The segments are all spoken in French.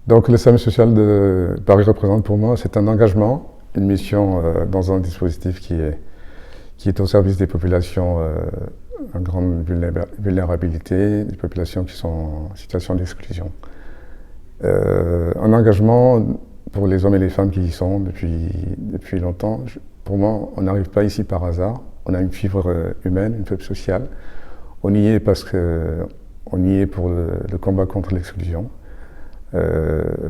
Donc le SAMU social de Paris représente pour moi, c'est un engagement, une mission dans un dispositif qui est au service des populations en grande vulnérabilité, des populations qui sont en situation d'exclusion. Un engagement pour les hommes et les femmes qui y sont depuis longtemps. Pour moi, on n'arrive pas ici par hasard. On a une fibre humaine, une fibre sociale. On y est parce qu'on y est pour le combat contre l'exclusion.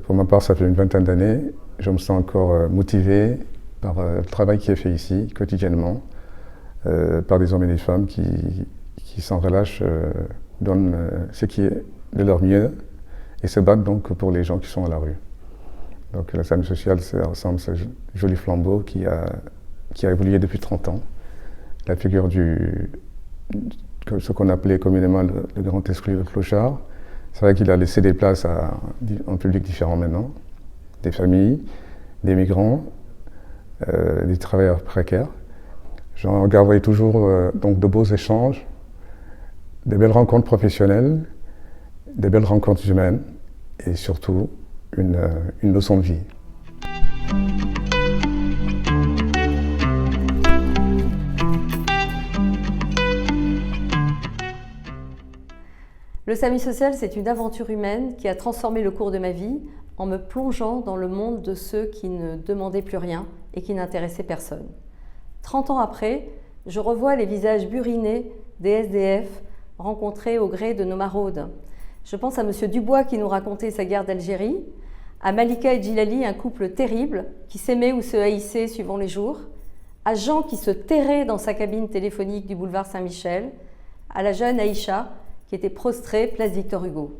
Pour ma part, ça fait une vingtaine d'années. Je me sens encore motivé par le travail qui est fait ici, quotidiennement, par des hommes et des femmes qui sans relâche donnent ce qui est de leur mieux et se battent donc pour les gens qui sont à la rue. Donc le SAMU social, ça ressemble à ce joli flambeau qui a évolué depuis 30 ans. La figure ce qu'on appelait communément le grand exclu, le clochard. C'est vrai qu'il a laissé des places à un public différent maintenant, des familles, des migrants, des travailleurs précaires. J'en garderai toujours donc de beaux échanges, de belles rencontres professionnelles, de belles rencontres humaines et surtout une leçon de vie. Le SAMU social, c'est une aventure humaine qui a transformé le cours de ma vie en me plongeant dans le monde de ceux qui ne demandaient plus rien et qui n'intéressaient personne. 30 ans après, je revois les visages burinés des SDF rencontrés au gré de nos maraudes. Je pense à M. Dubois qui nous racontait sa guerre d'Algérie, à Malika et Djilali, un couple terrible qui s'aimait ou se haïssait suivant les jours, à Jean qui se terrait dans sa cabine téléphonique du boulevard Saint-Michel, à la jeune Aïcha qui était prostrée place Victor Hugo.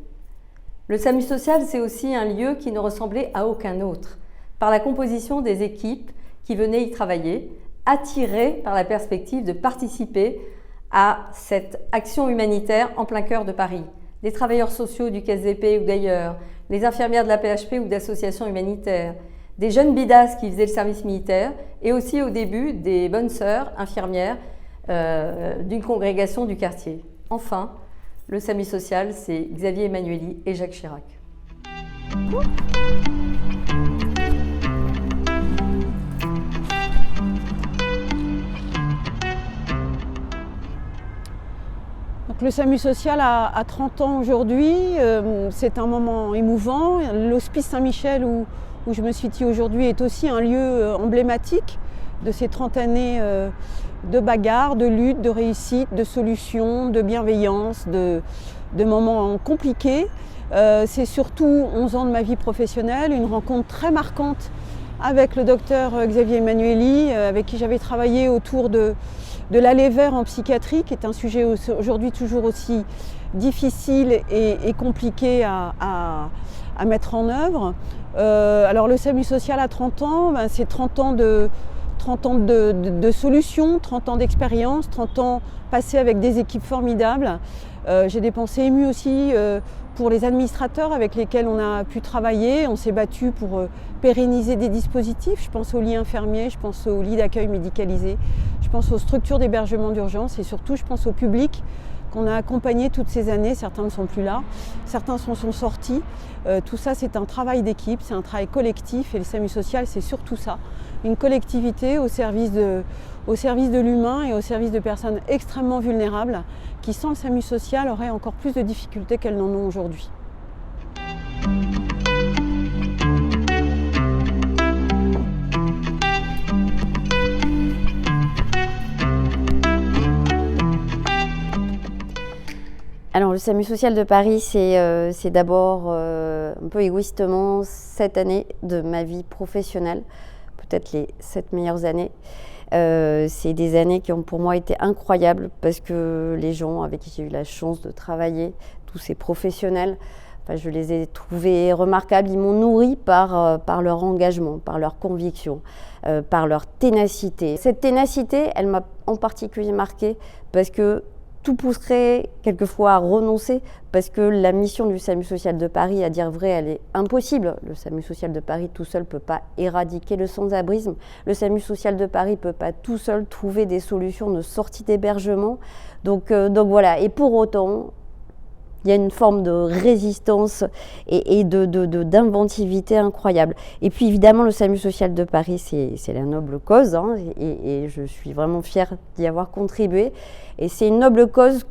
Le SAMU social, c'est aussi un lieu qui ne ressemblait à aucun autre, par la composition des équipes qui venaient y travailler, attirées par la perspective de participer à cette action humanitaire en plein cœur de Paris. Des travailleurs sociaux du KSVP ou d'ailleurs, les infirmières de la PHP ou d'associations humanitaires, des jeunes bidasses qui faisaient le service militaire et aussi au début des bonnes sœurs infirmières d'une congrégation du quartier. Enfin, le SAMU social, c'est Xavier Emmanuelli et Jacques Chirac. Donc, le SAMU social a 30 ans aujourd'hui, c'est un moment émouvant. L'hospice Saint-Michel où je me situe aujourd'hui est aussi un lieu emblématique de ces 30 années de bagarre, de lutte, de réussite, de solutions, de bienveillance, de moments compliqués. C'est surtout 11 ans de ma vie professionnelle, une rencontre très marquante avec le docteur Xavier Emmanuelli, avec qui j'avais travaillé autour de l'aller vers en psychiatrie, qui est un sujet aujourd'hui toujours aussi difficile et compliqué à mettre en œuvre. Alors le SAMU social à 30 ans, c'est 30 ans de solutions, 30 ans d'expérience, 30 ans passés avec des équipes formidables. J'ai des pensées émues aussi pour les administrateurs avec lesquels on a pu travailler. On s'est battu pour pérenniser des dispositifs. Je pense aux lits infirmiers, je pense aux lits d'accueil médicalisés, je pense aux structures d'hébergement d'urgence et surtout je pense au public qu'on a accompagné toutes ces années. Certains ne sont plus là, certains sont sortis. Tout ça, c'est un travail d'équipe, c'est un travail collectif et le SAMU social, c'est surtout ça. Une collectivité au service de l'humain et au service de personnes extrêmement vulnérables qui, sans le SAMU social, auraient encore plus de difficultés qu'elles n'en ont aujourd'hui. Alors le SAMU social de Paris, c'est d'abord un peu égoïstement cette année de ma vie professionnelle, peut-être les 7 meilleures années. C'est des années qui ont pour moi été incroyables parce que les gens avec qui j'ai eu la chance de travailler, tous ces professionnels, je les ai trouvés remarquables. Ils m'ont nourri par leur engagement, par leur conviction, par leur ténacité. Cette ténacité, elle m'a en particulier marquée parce que tout pousserait quelquefois à renoncer parce que la mission du SAMU social de Paris, à dire vrai, elle est impossible. Le SAMU social de Paris tout seul ne peut pas éradiquer le sans-abrisme. Le SAMU social de Paris ne peut pas tout seul trouver des solutions de sortie d'hébergement. Donc voilà. Et pour autant, Il y a une forme de résistance et d'inventivité incroyable. Et puis évidemment, le SAMU social de Paris, c'est la noble cause, hein, et je suis vraiment fière d'y avoir contribué. Et c'est une noble cause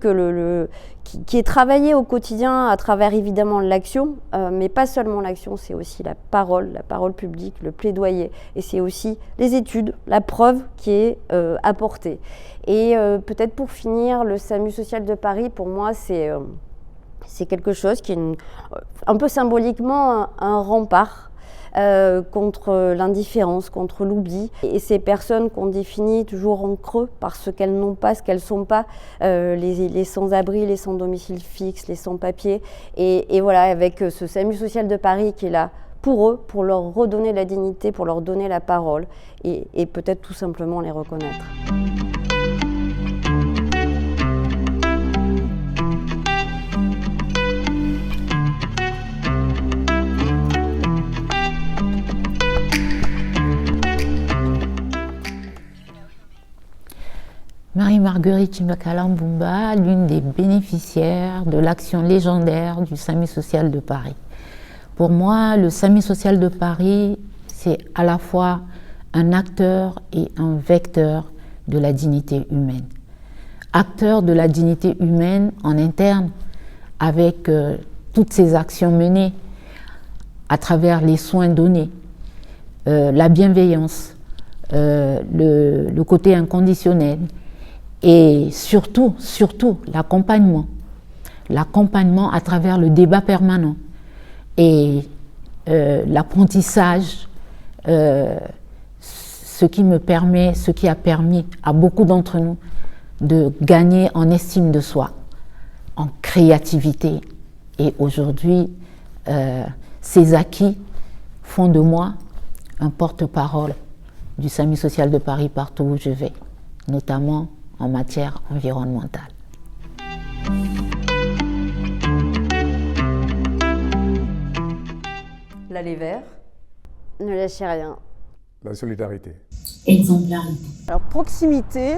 qui est travaillée au quotidien à travers évidemment l'action, mais pas seulement l'action, c'est aussi la parole publique, le plaidoyer. Et c'est aussi les études, la preuve qui est apportée. Et peut-être pour finir, le SAMU social de Paris, pour moi, c'est quelque chose qui est un peu symboliquement un rempart contre l'indifférence, contre l'oubli. Et ces personnes qu'on définit toujours en creux parce qu'elles n'ont pas ce qu'elles ne sont pas, les sans-abri, les sans-domicile fixe, les sans-papiers. Et voilà, avec ce SAMU social de Paris qui est là pour eux, pour leur redonner la dignité, pour leur donner la parole et peut-être tout simplement les reconnaître. Marie-Marguerite Chimbakala Mbumba, l'une des bénéficiaires de l'action légendaire du SAMU social de Paris. Pour moi, le SAMU social de Paris, c'est à la fois un acteur et un vecteur de la dignité humaine. Acteur de la dignité humaine en interne, avec toutes ces actions menées à travers les soins donnés, la bienveillance, le côté inconditionnel, et surtout l'accompagnement à travers le débat permanent et l'apprentissage, ce qui a permis à beaucoup d'entre nous de gagner en estime de soi, en créativité. Et aujourd'hui, ces acquis font de moi un porte-parole du SAMU social de Paris partout où je vais, notamment en matière environnementale. L'aller vers. Ne lâchez rien. La solidarité. Exemplarité. Alors proximité,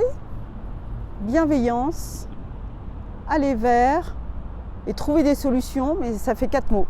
bienveillance, aller vers et trouver des solutions, mais ça fait 4 mots.